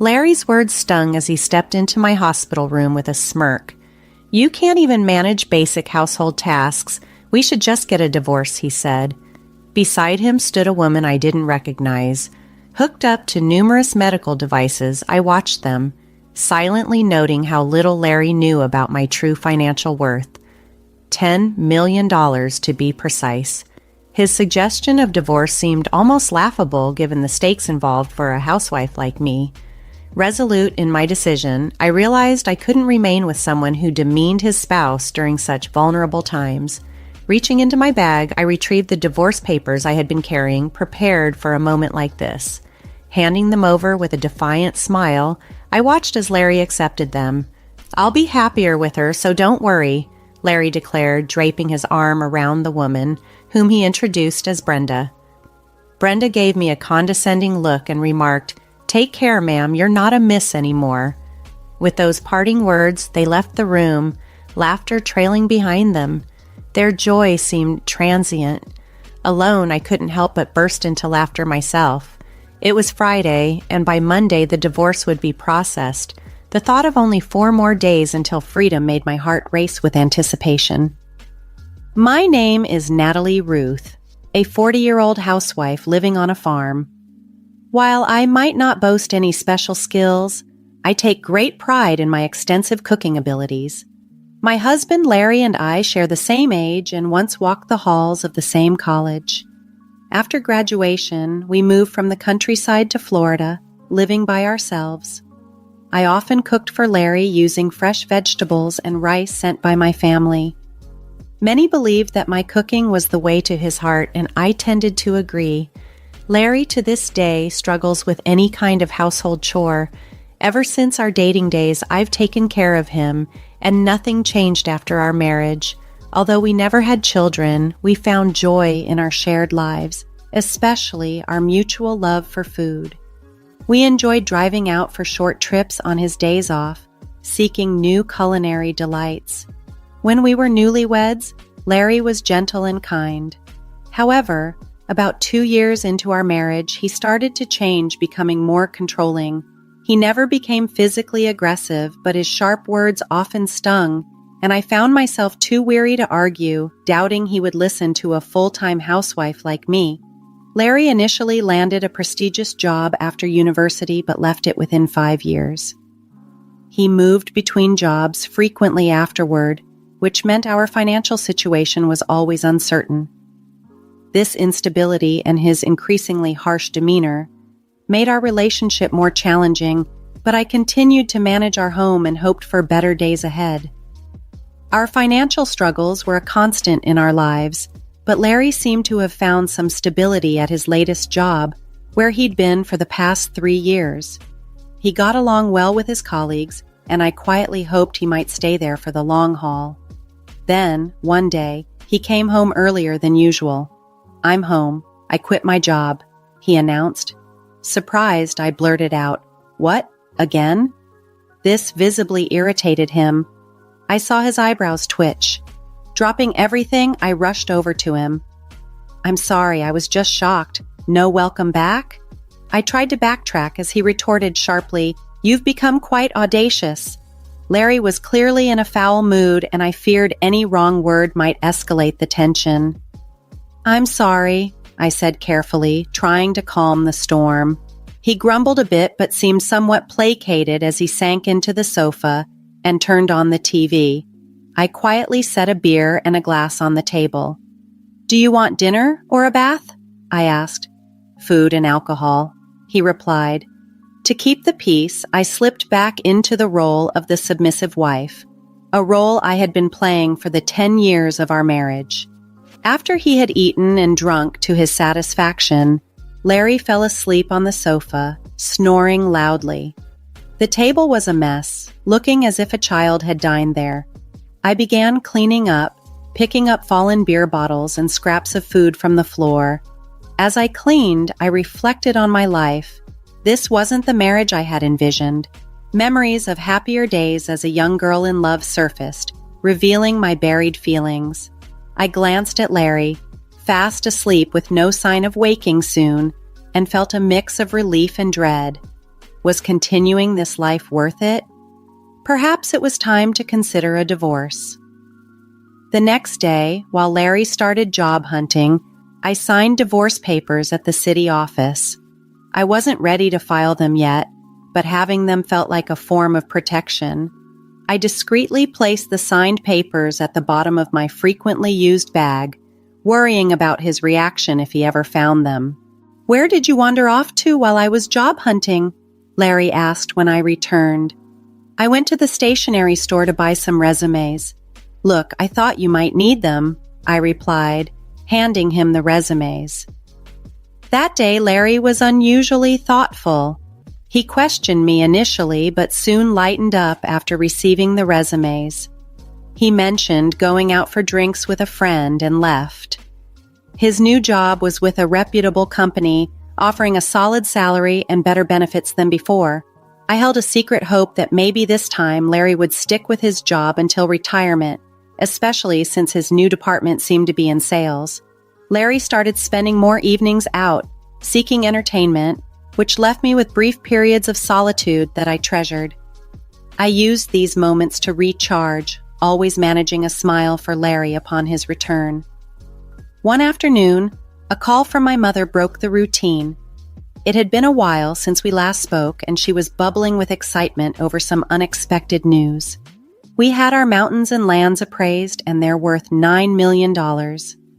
Larry's words stung as he stepped into my hospital room with a smirk. "You can't even manage basic household tasks. We should just get a divorce," he said. Beside him stood a woman I didn't recognize. Hooked up to numerous medical devices, I watched them, silently noting how little Larry knew about my true financial worth. $10 million to be precise. His suggestion of divorce seemed almost laughable given the stakes involved for a housewife like me. Resolute in my decision, I realized I couldn't remain with someone who demeaned his spouse during such vulnerable times. Reaching into my bag, I retrieved the divorce papers I had been carrying, prepared for a moment like this. Handing them over with a defiant smile, I watched as Larry accepted them. "I'll be happier with her, so don't worry," Larry declared, draping his arm around the woman, whom he introduced as Brenda. Brenda gave me a condescending look and remarked, "Take care, ma'am, you're not a miss anymore." With those parting words, they left the room, laughter trailing behind them. Their joy seemed transient. Alone, I couldn't help but burst into laughter myself. It was Friday, and by Monday the divorce would be processed. The thought of only 4 more days until freedom made my heart race with anticipation. My name is Natalie Ruth, a 40-year-old housewife living on a farm. While I might not boast any special skills, I take great pride in my extensive cooking abilities. My husband Larry and I share the same age and once walked the halls of the same college. After graduation, we moved from the countryside to Florida, living by ourselves. I often cooked for Larry using fresh vegetables and rice sent by my family. Many believed that my cooking was the way to his heart, and I tended to agree. Larry to this day struggles with any kind of household chore. Ever since our dating days, I've taken care of him, and nothing changed after our marriage. Although we never had children, we found joy in our shared lives, especially our mutual love for food. We enjoyed driving out for short trips on his days off, seeking new culinary delights. When we were newlyweds, Larry was gentle and kind. However, about 2 years into our marriage, he started to change, becoming more controlling. He never became physically aggressive, but his sharp words often stung, and I found myself too weary to argue, doubting he would listen to a full-time housewife like me. Larry initially landed a prestigious job after university, but left it within 5 years. He moved between jobs frequently afterward, which meant our financial situation was always uncertain. This instability and his increasingly harsh demeanor made our relationship more challenging, but I continued to manage our home and hoped for better days ahead. Our financial struggles were a constant in our lives, but Larry seemed to have found some stability at his latest job, where he'd been for the past 3 years. He got along well with his colleagues, and I quietly hoped he might stay there for the long haul. Then, one day, he came home earlier than usual. "I'm home. I quit my job," he announced. Surprised, I blurted out, "What? Again?" This visibly irritated him. I saw his eyebrows twitch. Dropping everything, I rushed over to him. "I'm sorry, I was just shocked. No welcome back?" I tried to backtrack as he retorted sharply, "You've become quite audacious." Larry was clearly in a foul mood, and I feared any wrong word might escalate the tension. "I'm sorry," I said carefully, trying to calm the storm. He grumbled a bit but seemed somewhat placated as he sank into the sofa and turned on the TV. I quietly set a beer and a glass on the table. "Do you want dinner or a bath?" I asked. "Food and alcohol," he replied. To keep the peace, I slipped back into the role of the submissive wife, a role I had been playing for the 10 years of our marriage. After he had eaten and drunk to his satisfaction, Larry fell asleep on the sofa, snoring loudly. The table was a mess, looking as if a child had dined there. I began cleaning up, picking up fallen beer bottles and scraps of food from the floor. As I cleaned, I reflected on my life. This wasn't the marriage I had envisioned. Memories of happier days as a young girl in love surfaced, revealing my buried feelings. I glanced at Larry, fast asleep with no sign of waking soon, and felt a mix of relief and dread. Was continuing this life worth it? Perhaps it was time to consider a divorce. The next day, while Larry started job hunting, I signed divorce papers at the city office. I wasn't ready to file them yet, but having them felt like a form of protection. I discreetly placed the signed papers at the bottom of my frequently used bag, worrying about his reaction if he ever found them. "Where did you wander off to while I was job hunting?" Larry asked when I returned. "I went to the stationery store to buy some resumes." "Look, I thought you might need them," I replied, handing him the resumes. That day, Larry was unusually thoughtful. He questioned me initially, but soon lightened up after receiving the resumes. He mentioned going out for drinks with a friend and left. His new job was with a reputable company, offering a solid salary and better benefits than before. I held a secret hope that maybe this time Larry would stick with his job until retirement, especially since his new department seemed to be in sales. Larry started spending more evenings out, seeking entertainment, which left me with brief periods of solitude that I treasured. I used these moments to recharge, always managing a smile for Larry upon his return. One afternoon, a call from my mother broke the routine. It had been a while since we last spoke, and she was bubbling with excitement over some unexpected news. "We had our mountains and lands appraised, and they're worth $9 million,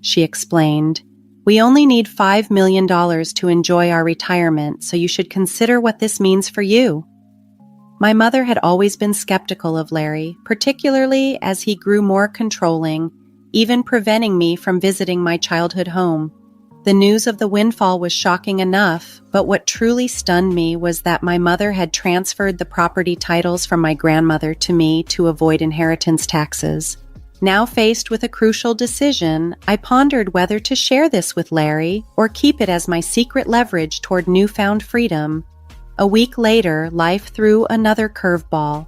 she explained. "We only need $5 million to enjoy our retirement, so you should consider what this means for you." My mother had always been skeptical of Larry, particularly as he grew more controlling, even preventing me from visiting my childhood home. The news of the windfall was shocking enough, but what truly stunned me was that my mother had transferred the property titles from my grandmother to me to avoid inheritance taxes. Now faced with a crucial decision, I pondered whether to share this with Larry or keep it as my secret leverage toward newfound freedom. A week later, life threw another curveball.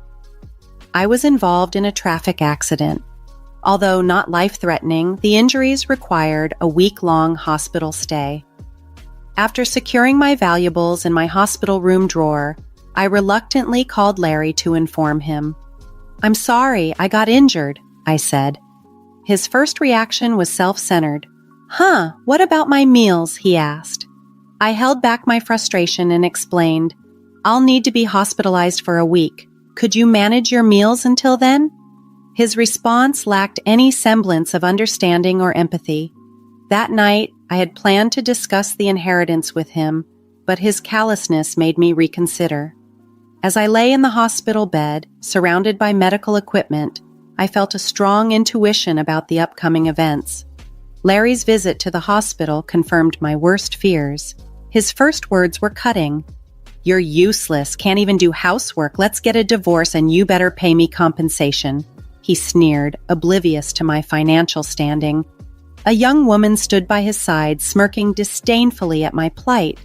I was involved in a traffic accident. Although not life-threatening, the injuries required a week-long hospital stay. After securing my valuables in my hospital room drawer, I reluctantly called Larry to inform him. "I'm sorry, I got injured," I said. His first reaction was self-centered. What about my meals?" he asked. I held back my frustration and explained, "I'll need to be hospitalized for a week. Could you manage your meals until then?" His response lacked any semblance of understanding or empathy. That night, I had planned to discuss the inheritance with him, but his callousness made me reconsider. As I lay in the hospital bed, surrounded by medical equipment, I felt a strong intuition about the upcoming events. Larry's visit to the hospital confirmed my worst fears. His first words were cutting. "You're useless, can't even do housework. Let's get a divorce and you better pay me compensation," he sneered, oblivious to my financial standing. A young woman stood by his side, smirking disdainfully at my plight.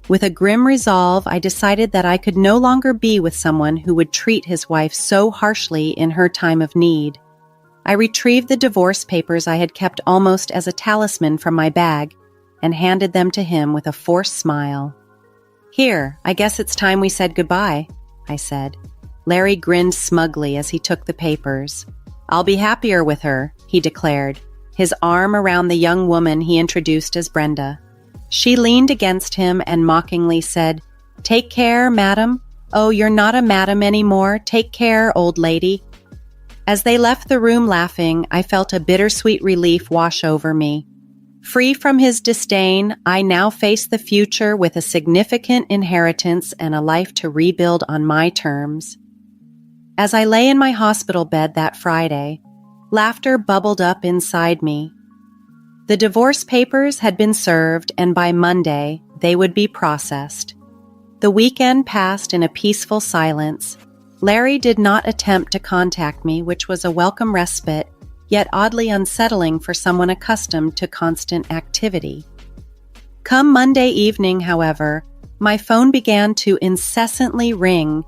With a grim resolve, I decided that I could no longer be with someone who would treat his wife so harshly in her time of need. I retrieved the divorce papers I had kept almost as a talisman from my bag and handed them to him with a forced smile. "Here, I guess it's time we said goodbye," I said. Larry grinned smugly as he took the papers. "I'll be happier with her," he declared, his arm around the young woman he introduced as Brenda. She leaned against him and mockingly said, "Take care, madam." "Oh, you're not a madam anymore. Take care, old lady." As they left the room laughing, I felt a bittersweet relief wash over me. Free from his disdain, I now faced the future with a significant inheritance and a life to rebuild on my terms. As I lay in my hospital bed that Friday, laughter bubbled up inside me. The divorce papers had been served, and by Monday, they would be processed. The weekend passed in a peaceful silence. Larry did not attempt to contact me, which was a welcome respite, yet oddly unsettling for someone accustomed to constant activity. Come Monday evening, however, my phone began to incessantly ring.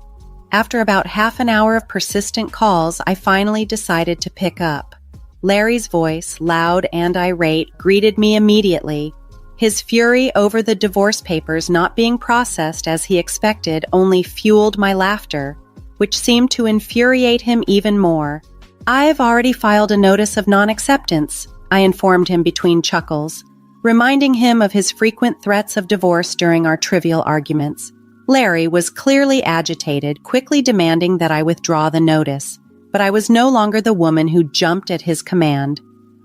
After about half an hour of persistent calls, I finally decided to pick up. Larry's voice, loud and irate, greeted me immediately. His fury over the divorce papers not being processed as he expected only fueled my laughter, which seemed to infuriate him even more. "I've already filed a notice of non-acceptance," I informed him between chuckles, reminding him of his frequent threats of divorce during our trivial arguments. Larry was clearly agitated, quickly demanding that I withdraw the notice, but I was no longer the woman who jumped at his command.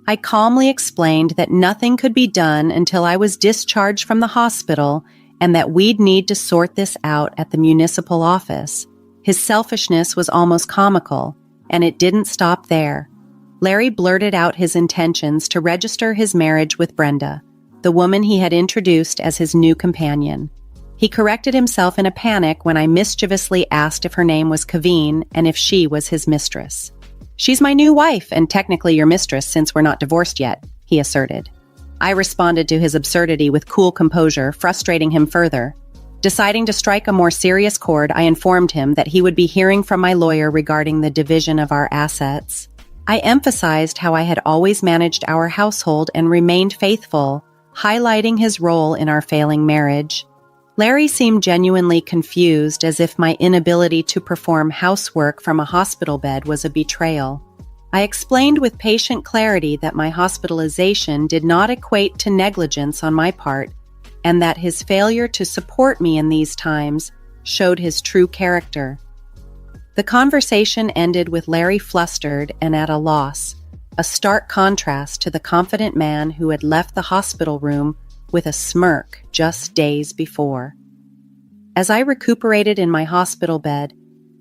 I calmly explained that nothing could be done until I was discharged from the hospital and that we'd need to sort this out at the municipal office. His selfishness was almost comical, and it didn't stop there. Larry blurted out his intentions to register his marriage with Brenda, the woman he had introduced as his new companion. He corrected himself in a panic when I mischievously asked if her name was Kaveen and if she was his mistress. "She's my new wife and technically your mistress since we're not divorced yet," he asserted. I responded to his absurdity with cool composure, frustrating him further. Deciding to strike a more serious chord, I informed him that he would be hearing from my lawyer regarding the division of our assets. I emphasized how I had always managed our household and remained faithful, highlighting his role in our failing marriage. Larry seemed genuinely confused, as if my inability to perform housework from a hospital bed was a betrayal. I explained with patient clarity that my hospitalization did not equate to negligence on my part, and that his failure to support me in these times showed his true character. The conversation ended with Larry flustered and at a loss, a stark contrast to the confident man who had left the hospital room with a smirk just days before. As I recuperated in my hospital bed,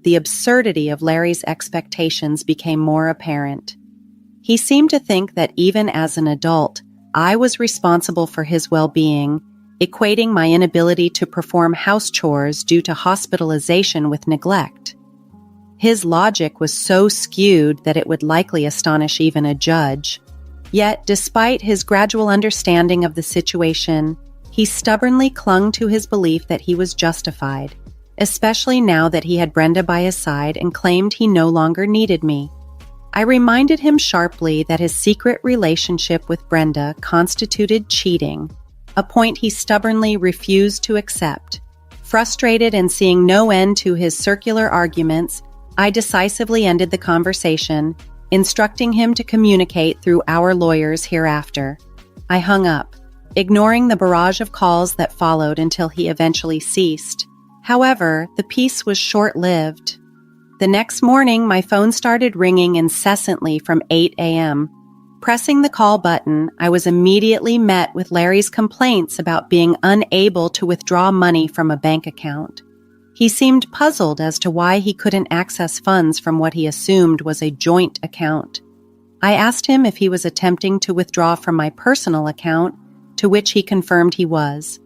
the absurdity of Larry's expectations became more apparent. He seemed to think that even as an adult, I was responsible for his well-being, equating my inability to perform house chores due to hospitalization with neglect. His logic was so skewed that it would likely astonish even a judge. Yet, despite his gradual understanding of the situation, he stubbornly clung to his belief that he was justified, especially now that he had Brenda by his side and claimed he no longer needed me. I reminded him sharply that his secret relationship with Brenda constituted cheating, a point he stubbornly refused to accept. Frustrated and seeing no end to his circular arguments, I decisively ended the conversation, instructing him to communicate through our lawyers hereafter. I hung up, ignoring the barrage of calls that followed until he eventually ceased. However, the peace was short-lived. The next morning, my phone started ringing incessantly from 8 a.m. Pressing the call button, I was immediately met with Larry's complaints about being unable to withdraw money from a bank account. He seemed puzzled as to why he couldn't access funds from what he assumed was a joint account. I asked him if he was attempting to withdraw from my personal account, to which he confirmed he was.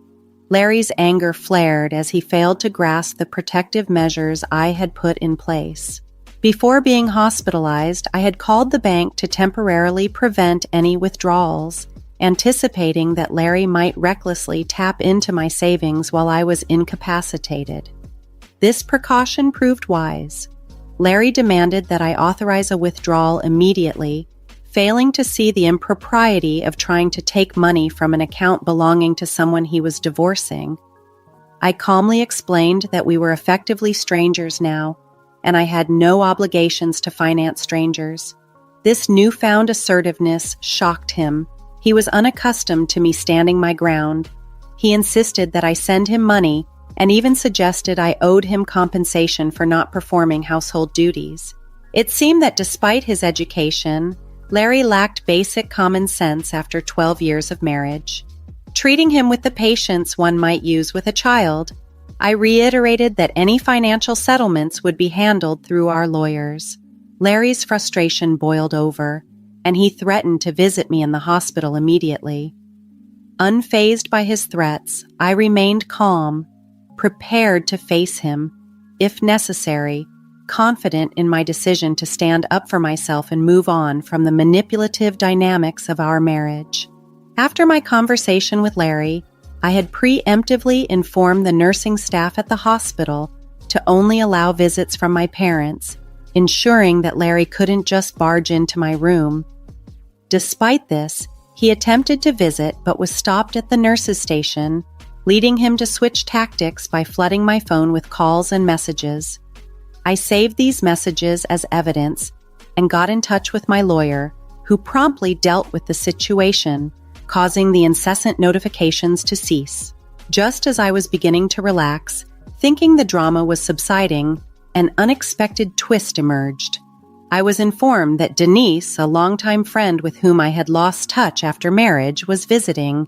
Larry's anger flared as he failed to grasp the protective measures I had put in place. Before being hospitalized, I had called the bank to temporarily prevent any withdrawals, anticipating that Larry might recklessly tap into my savings while I was incapacitated. This precaution proved wise. Larry demanded that I authorize a withdrawal immediately, failing to see the impropriety of trying to take money from an account belonging to someone he was divorcing. I calmly explained that we were effectively strangers now, and I had no obligations to finance strangers. This newfound assertiveness shocked him. He was unaccustomed to me standing my ground. He insisted that I send him money and even suggested I owed him compensation for not performing household duties. It seemed that despite his education, Larry lacked basic common sense after 12 years of marriage. Treating him with the patience one might use with a child, I reiterated that any financial settlements would be handled through our lawyers. Larry's frustration boiled over, and he threatened to visit me in the hospital immediately. Unfazed by his threats, I remained calm, prepared to face him, if necessary, confident in my decision to stand up for myself and move on from the manipulative dynamics of our marriage. After my conversation with Larry, I had preemptively informed the nursing staff at the hospital to only allow visits from my parents, ensuring that Larry couldn't just barge into my room. Despite this, He attempted to visit but was stopped at the nurse's station, leading him to switch tactics by flooding my phone with calls and messages. I saved these messages as evidence and got in touch with my lawyer, who promptly dealt with the situation, causing the incessant notifications to cease. Just as I was beginning to relax, thinking the drama was subsiding, an unexpected twist emerged. I was informed that Denise, a longtime friend with whom I had lost touch after marriage, was visiting.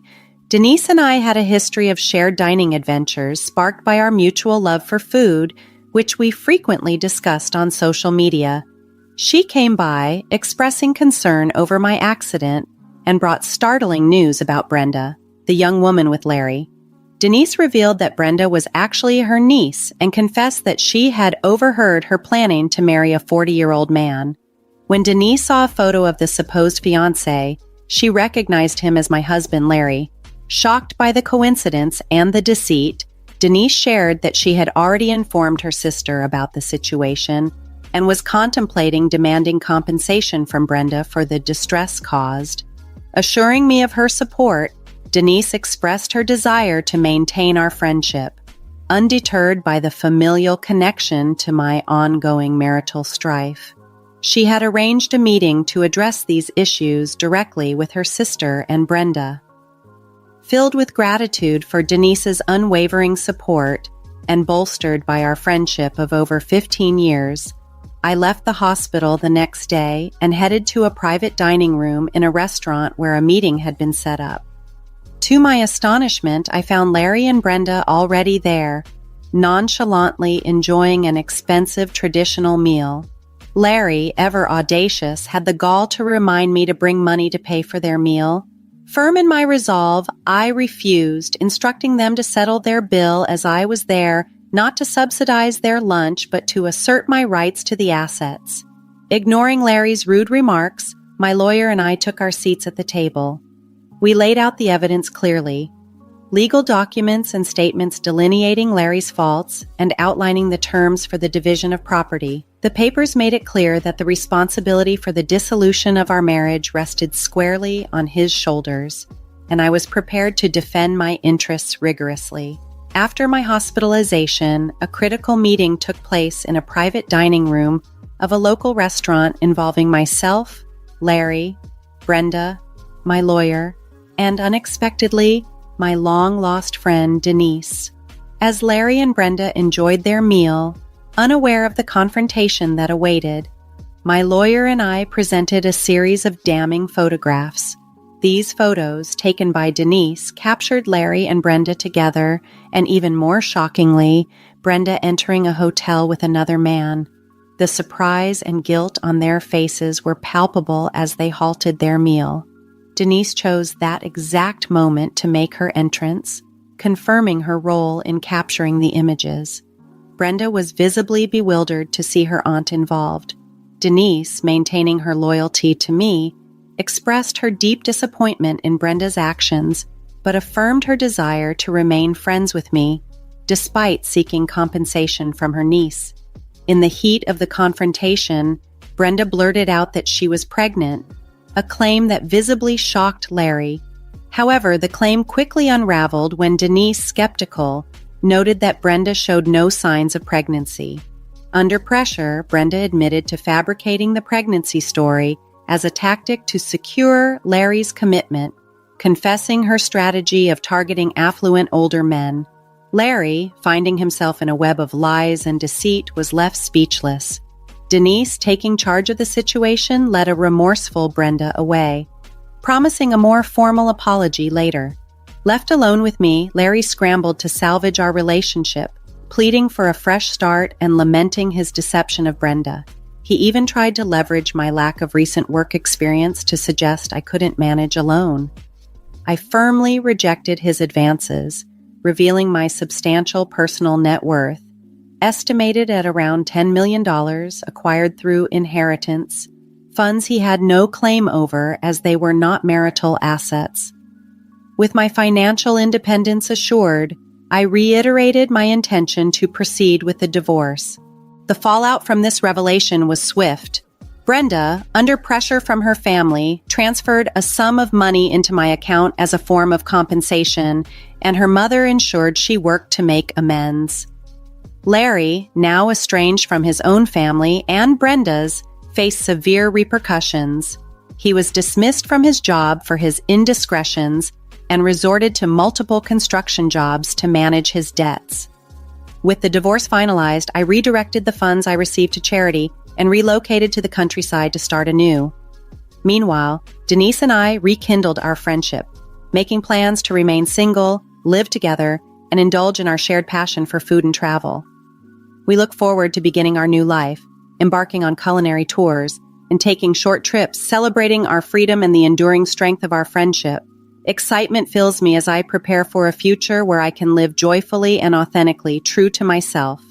Denise and I had a history of shared dining adventures sparked by our mutual love for food, which we frequently discussed on social media. She came by, expressing concern over my accident, and brought startling news about Brenda, the young woman with Larry. Denise revealed that Brenda was actually her niece and confessed that she had overheard her planning to marry a 40-year-old man. When Denise saw a photo of the supposed fiancé, she recognized him as my husband, Larry. Shocked by the coincidence and the deceit, Denise shared that she had already informed her sister about the situation and was contemplating demanding compensation from Brenda for the distress caused. Assuring me of her support, Denise expressed her desire to maintain our friendship, undeterred by the familial connection to my ongoing marital strife. She had arranged a meeting to address these issues directly with her sister and Brenda. Filled with gratitude for Denise's unwavering support and bolstered by our friendship of over 15 years, I left the hospital the next day and headed to a private dining room in a restaurant where a meeting had been set up. To my astonishment, I found Larry and Brenda already there, nonchalantly enjoying an expensive traditional meal. Larry, ever audacious, had the gall to remind me to bring money to pay for their meal. Firm in my resolve, I refused, instructing them to settle their bill as I was there, not to subsidize their lunch, but to assert my rights to the assets. Ignoring Larry's rude remarks, my lawyer and I took our seats at the table. We laid out the evidence clearly. Legal documents and statements delineating Larry's faults and outlining the terms for the division of property. The papers made it clear that the responsibility for the dissolution of our marriage rested squarely on his shoulders, and I was prepared to defend my interests rigorously. After my hospitalization, a critical meeting took place in a private dining room of a local restaurant involving myself, Larry, Brenda, my lawyer, and unexpectedly, my long-lost friend Denise. As Larry and Brenda enjoyed their meal, unaware of the confrontation that awaited, my lawyer and I presented a series of damning photographs. These photos, taken by Denise, captured Larry and Brenda together, and even more shockingly, Brenda entering a hotel with another man. The surprise and guilt on their faces were palpable as they halted their meal. Denise chose that exact moment to make her entrance, confirming her role in capturing the images. Brenda was visibly bewildered to see her aunt involved. Denise, maintaining her loyalty to me, expressed her deep disappointment in Brenda's actions, but affirmed her desire to remain friends with me, despite seeking compensation from her niece. In the heat of the confrontation, Brenda blurted out that she was pregnant, a claim that visibly shocked Larry. However, the claim quickly unraveled when Denise, skeptical, noted that Brenda showed no signs of pregnancy. Under pressure, Brenda admitted to fabricating the pregnancy story as a tactic to secure Larry's commitment, confessing her strategy of targeting affluent older men. Larry, finding himself in a web of lies and deceit, was left speechless. Denise, taking charge of the situation, led a remorseful Brenda away, promising a more formal apology later. Left alone with me, Larry scrambled to salvage our relationship, pleading for a fresh start and lamenting his deception of Brenda. He even tried to leverage my lack of recent work experience to suggest I couldn't manage alone. I firmly rejected his advances, revealing my substantial personal net worth, estimated at around $10 million, acquired through inheritance, funds he had no claim over as they were not marital assets. With my financial independence assured, I reiterated my intention to proceed with the divorce. The fallout from this revelation was swift. Brenda, under pressure from her family, transferred a sum of money into my account as a form of compensation, and her mother ensured she worked to make amends. Larry, now estranged from his own family and Brenda's, faced severe repercussions. He was dismissed from his job for his indiscretions and resorted to multiple construction jobs to manage his debts. With the divorce finalized, I redirected the funds I received to charity and relocated to the countryside to start anew. Meanwhile, Denise and I rekindled our friendship, making plans to remain single, live together, and indulge in our shared passion for food and travel. We look forward to beginning our new life, embarking on culinary tours, and taking short trips, celebrating our freedom and the enduring strength of our friendship. Excitement fills me as I prepare for a future where I can live joyfully and authentically, true to myself.